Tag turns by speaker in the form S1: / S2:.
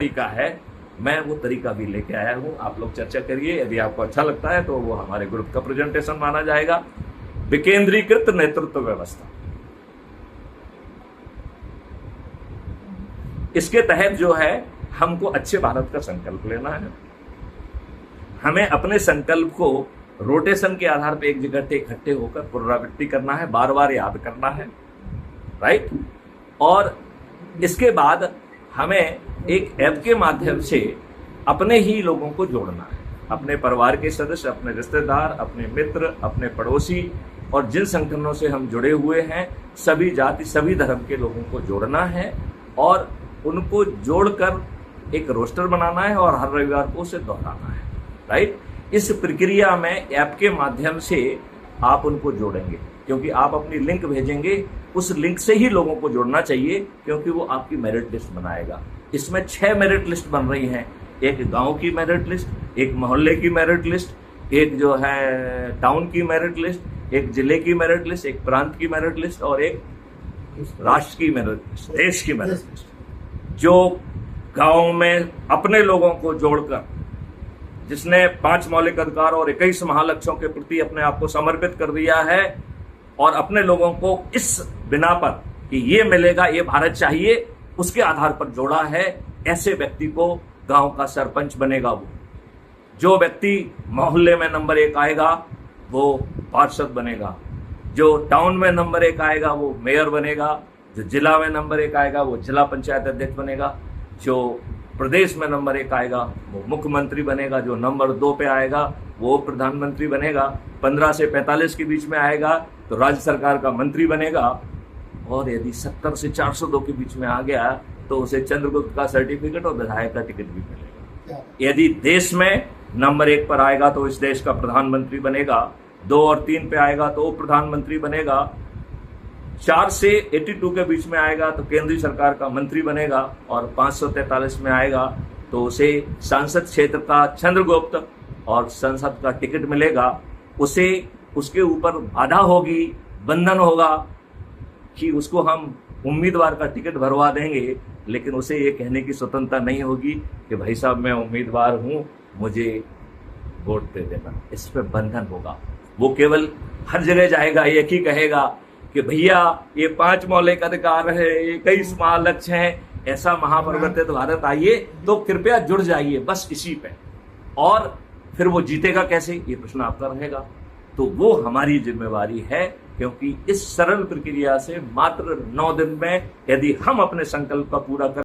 S1: तरीका है, मैं वो तरीका भी लेके आया हूं। आप लोग चर्चा करिए, यदि आपको अच्छा लगता है तो वो हमारे ग्रुप का प्रेजेंटेशन माना जाएगा। विकेंद्रीकृत नेतृत्व व्यवस्था, इसके तहत जो है हमको अच्छे भारत का संकल्प लेना है। हमें अपने संकल्प को रोटेशन के आधार पर एक जगह इकट्ठे होकर पुनरावृत्ति करना है, बार बार याद करना है, राइट। और इसके बाद हमें एक ऐप के माध्यम से अपने ही लोगों को जोड़ना है, अपने परिवार के सदस्य, अपने रिश्तेदार, अपने मित्र, अपने पड़ोसी और जिन संगठनों से हम जुड़े हुए हैं, सभी जाति सभी धर्म के लोगों को जोड़ना है और उनको जोड़कर एक रोस्टर बनाना है और हर रविवार को उसे दोहराना है, राइट। इस प्रक्रिया में ऐप के माध्यम से आप उनको जोड़ेंगे, क्योंकि आप अपनी लिंक भेजेंगे, उस लिंक से ही लोगों को जोड़ना चाहिए, क्योंकि वो आपकी मेरिट लिस्ट बनाएगा। इसमें 6 मेरिट लिस्ट बन रही हैं, एक गांव की मेरिट लिस्ट, एक मोहल्ले की मेरिट लिस्ट, एक जो है टाउन की मेरिट लिस्ट, एक जिले की मेरिट लिस्ट, एक प्रांत की मेरिट लिस्ट और एक राष्ट्र की मेरिट लिस्ट, देश की मेरिट लिस्ट। जो गांव में अपने लोगों को जोड़कर, जिसने 5 मौलिक अधिकार और 21 महालक्ष्यों के प्रति अपने आप को समर्पित कर दिया है और अपने लोगों को इस बिना पर कि ये मिलेगा, ये भारत चाहिए, उसके आधार पर जोड़ा है, ऐसे व्यक्ति को गांव का सरपंच बनेगा। वो जो व्यक्ति मोहल्ले में नंबर 1 आएगा वो पार्षद बनेगा, जो टाउन में नंबर 1 आएगा वो मेयर बनेगा, जो जिला में नंबर 1 आएगा वो जिला पंचायत अध्यक्ष बनेगा, जो प्रदेश में नंबर 1 आएगा वो मुख्यमंत्री बनेगा, जो नंबर 2 पे आएगा वो प्रधानमंत्री बनेगा, 15 से 45 के बीच में आएगा तो राज्य सरकार का मंत्री बनेगा, और यदि 70 से 402 के बीच में आ गया तो उसे चंद्रगुप्त का सर्टिफिकेट और विधायक का टिकट भी मिलेगा। यदि देश में नंबर 1 पर आएगा तो इस देश का प्रधानमंत्री बनेगा, 2 और 3 पे आएगा तो वो प्रधानमंत्री बनेगा, 4 से 82 के बीच में आएगा तो केंद्रीय सरकार का मंत्री बनेगा, और 543 में आएगा तो उसे सांसद क्षेत्र का चंद्रगुप्त और संसद का टिकट मिलेगा। उसे उसके ऊपर बाधा होगी, बंधन होगा कि उसको हम उम्मीदवार का टिकट भरवा देंगे, लेकिन उसे ये कहने की स्वतंत्रता नहीं होगी कि भाई साहब मैं उम्मीदवार हूं, मुझे वोट दे देना। इस पे बंधन होगा। वो केवल हर जगह जाएगा, एक ही कहेगा कि भैया ये 5 मौलिक अधिकार है, ये 21 महालक्ष्य हैं, ऐसा महापरिवर्तित भारत आइए, तो कृपया जुड़ जाइए बस इसी पे। और फिर वो जीतेगा कैसे, ये प्रश्न आपका रहेगा। तो वो हमारी जिम्मेवारी है, क्योंकि इस सरल प्रक्रिया से मात्र 9 दिन में यदि हम अपने संकल्प का पूरा कर